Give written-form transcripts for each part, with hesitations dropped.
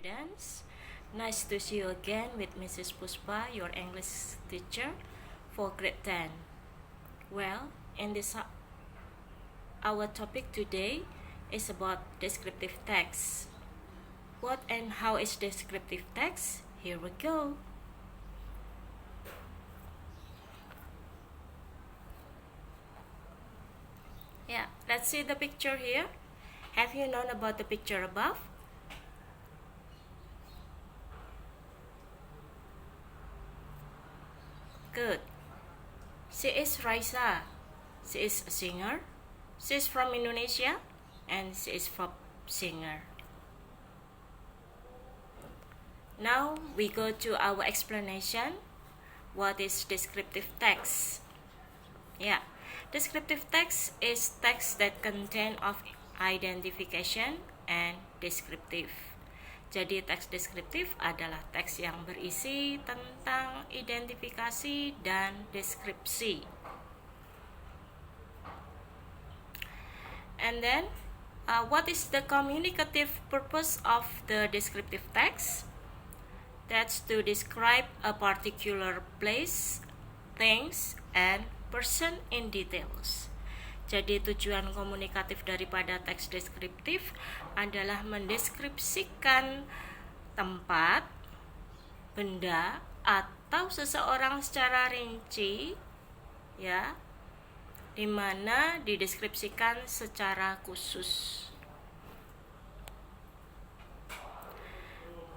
students. Nice to see you again with Mrs. Puspa, your English teacher for grade 10. Well, in this our topic today is about descriptive text. What and how is descriptive text? Here we go. Yeah, let's see the picture here. Have you known about the picture above? Good. She is Raisa. She is a singer. She is from Indonesia and she is pop singer. Now we go to our explanation. What is descriptive text? Yeah, descriptive text is text that contain of identification and descriptive. Jadi teks deskriptif adalah teks yang berisi tentang identifikasi dan deskripsi. And then, what is the communicative purpose of the descriptive text? That's to describe a particular place, things, and person in details. Jadi tujuan komunikatif daripada teks deskriptif adalah mendeskripsikan tempat, benda, atau seseorang secara rinci, ya, di mana dideskripsikan secara khusus.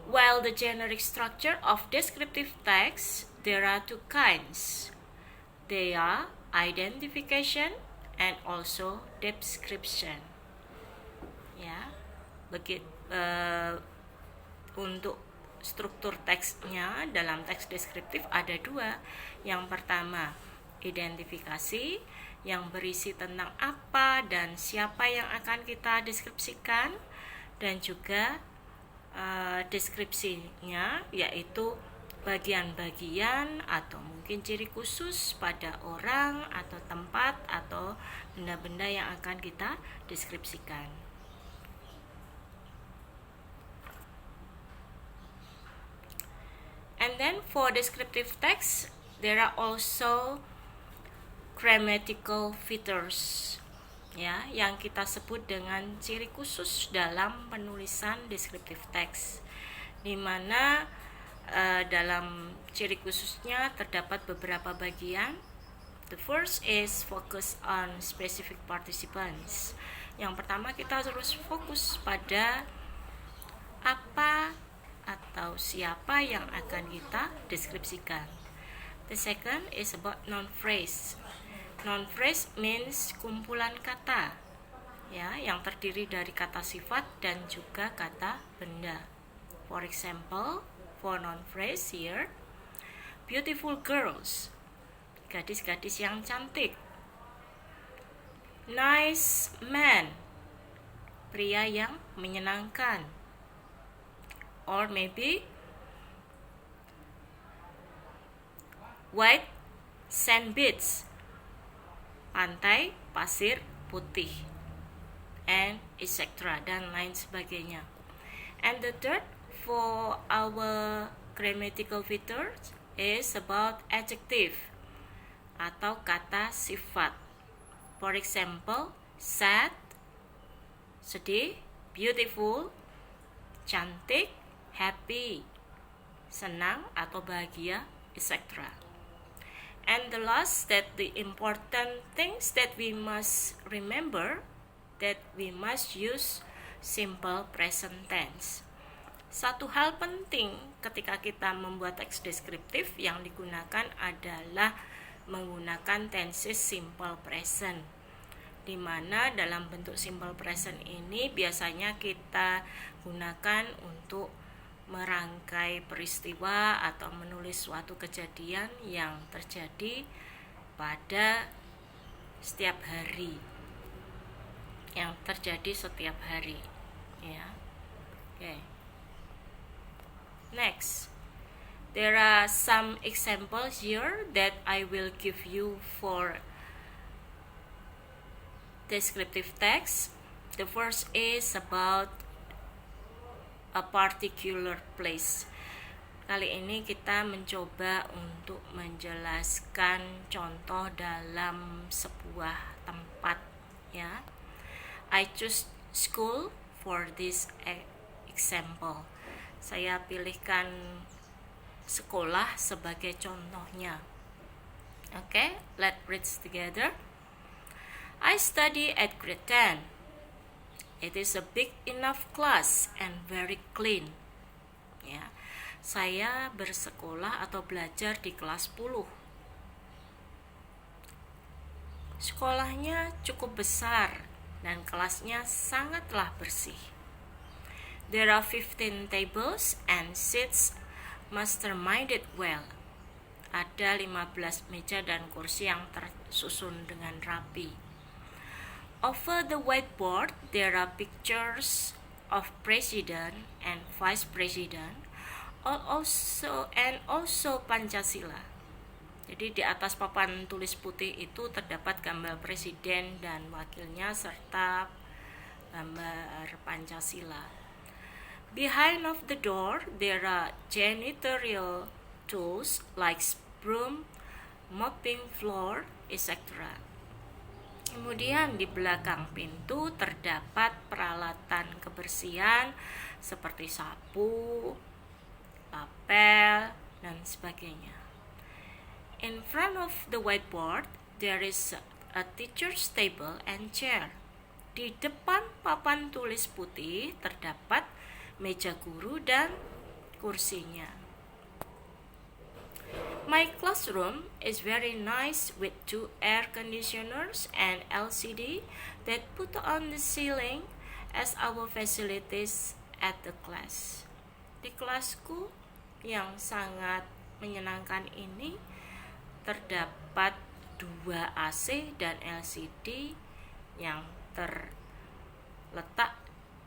While the generic structure of descriptive text, there are two kinds. They are identification and also description. Ya, untuk struktur teksnya dalam teks deskriptif ada dua. Yang pertama, identifikasi yang berisi tentang apa dan siapa yang akan kita deskripsikan, dan juga deskripsinya yaitu bagian-bagian atau mungkin ciri khusus pada orang atau tempat atau benda-benda yang akan kita deskripsikan. And then for descriptive text, there are also grammatical features, ya, yang kita sebut dengan ciri khusus dalam penulisan descriptive text, di mana dalam ciri khususnya terdapat beberapa bagian. The first is focus on specific participants. Yang pertama, kita harus fokus pada apa atau siapa yang akan kita deskripsikan. The second is about noun phrase. Noun phrase means kumpulan kata, ya, yang terdiri dari kata sifat dan juga kata benda. For example, for noun phrase here, beautiful girls, gadis-gadis yang cantik. Nice man, pria yang menyenangkan. Or maybe white sand beach, pantai pasir putih, and etc. dan lain sebagainya. And the third for our grammatical features is about adjective atau kata sifat. For example, sad, sedih, beautiful, cantik, happy, senang atau bahagia, etc. And the last, that the important things that we must remember, that we must use simple present tense. Satu hal penting ketika kita membuat teks deskriptif yang digunakan adalah menggunakan tenses simple present, di mana dalam bentuk simple present ini biasanya kita gunakan untuk merangkai peristiwa atau menulis suatu kejadian yang terjadi pada setiap hari, yang terjadi setiap hari, ya. Okay. Next, there are some examples here that I will give you for descriptive text. The first is about a particular place. Kali ini kita mencoba untuk menjelaskan contoh dalam sebuah tempat, ya. I choose school for this example. Saya pilihkan sekolah sebagai contohnya. Okay, let's read together. I study at grade 10. It is a big enough class and very clean. Ya, saya bersekolah atau belajar di kelas 10. Sekolahnya cukup besar dan kelasnya sangatlah bersih. There are 15 tables and seats masterminded well. Ada 15 meja dan kursi yang tersusun dengan rapi. Over the whiteboard, there are pictures of president and vice president, also Pancasila. Jadi di atas papan tulis putih itu terdapat gambar presiden dan wakilnya serta gambar Pancasila. Behind of the door, there are janitorial tools like broom, mopping floor, etc. Kemudian di belakang pintu terdapat peralatan kebersihan seperti sapu, papel, dan sebagainya. In front of the whiteboard, there is a teacher's table and chair. Di depan papan tulis putih terdapat meja guru dan kursinya. My classroom is very nice with 2 air conditioners and LCD that put on the ceiling as our facilities at the class. Di kelasku yang sangat menyenangkan ini terdapat 2 AC dan LCD yang terletak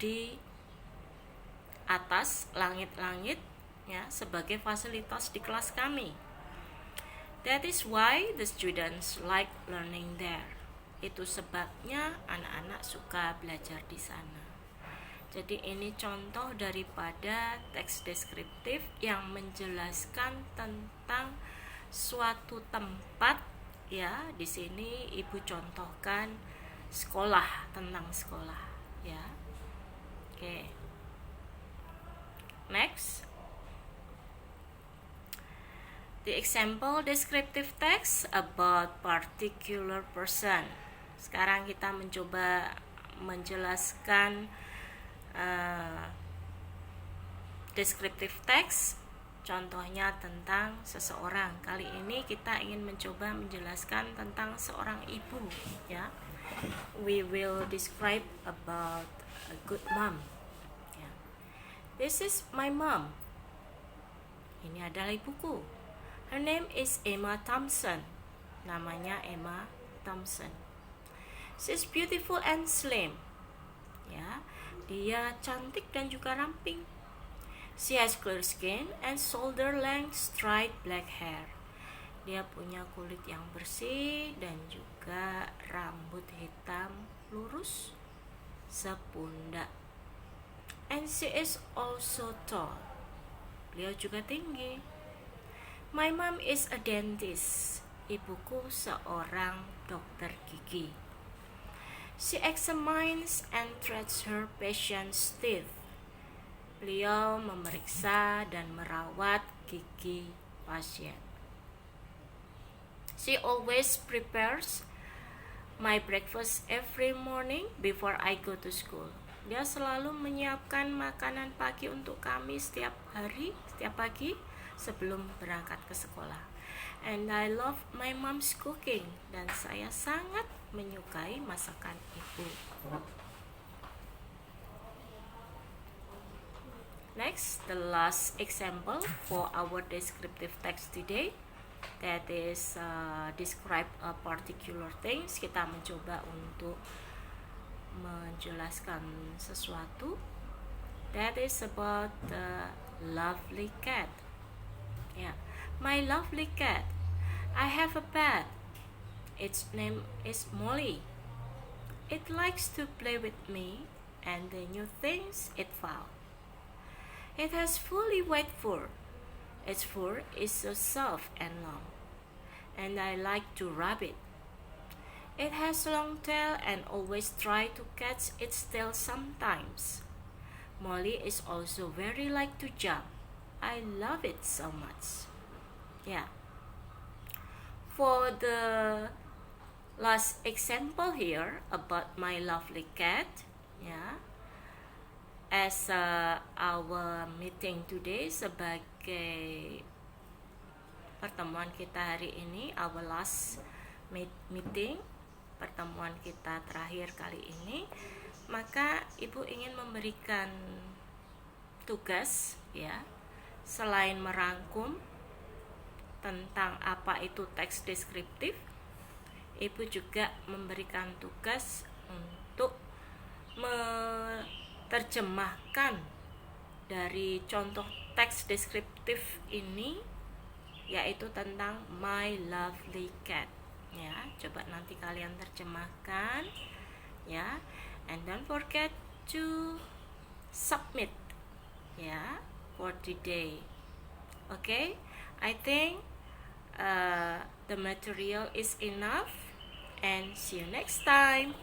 di atas langit-langit, ya, sebagai fasilitas di kelas kami. That is why the students like learning there. Itu sebabnya anak-anak suka belajar di sana. Jadi ini contoh daripada teks deskriptif yang menjelaskan tentang suatu tempat, ya. Di sini Ibu contohkan sekolah, tentang sekolah, ya. Oke. Next. The example descriptive text about particular person. Sekarang kita mencoba menjelaskan descriptive text, contohnya tentang seseorang. Kali ini kita ingin mencoba menjelaskan tentang seorang ibu, ya. We will describe about a good mom. Ya. This is my mom. Ini adalah ibuku. Her name is Emma Thompson. Namanya Emma Thompson. She's beautiful and slim. Ya, dia cantik dan juga ramping. She has clear skin and shoulder length straight black hair. Dia punya kulit yang bersih dan juga rambut hitam lurus sepundak. And she is also tall. Beliau juga tinggi. My mom is a dentist. Ibuku seorang dokter gigi. She examines and treats her patient's teeth. Beliau memeriksa dan merawat gigi pasien. She always prepares my breakfast every morning before I go to school. Dia selalu menyiapkan makanan pagi untuk kami setiap pagi sebelum berangkat ke sekolah. And I love my mom's cooking. Dan saya sangat menyukai masakan ibu. Next, the last example for our descriptive text today, that is describe a particular things. Kita mencoba untuk menjelaskan sesuatu. That is about the lovely cat. Yeah, my lovely cat. I have a pet. Its name is Molly. It likes to play with me and the new things it found. It has fully white fur. Its fur is so soft and long, and I like to rub it. It has a long tail and always try to catch its tail sometimes. Molly is also very like to jump. I love it so much. Yeah. For the last example here about my lovely cat, yeah. As our meeting today sebagai pertemuan kita hari ini, our last meeting, pertemuan kita terakhir kali ini, maka ibu ingin memberikan tugas, ya, selain merangkum tentang apa itu teks deskriptif, ibu juga memberikan tugas untuk menerjemahkan dari contoh teks deskriptif ini, yaitu tentang my lovely cat. Ya, coba nanti kalian terjemahkan, ya, and don't forget to submit, ya, for today. Okay, I think the material is enough, and see you next time.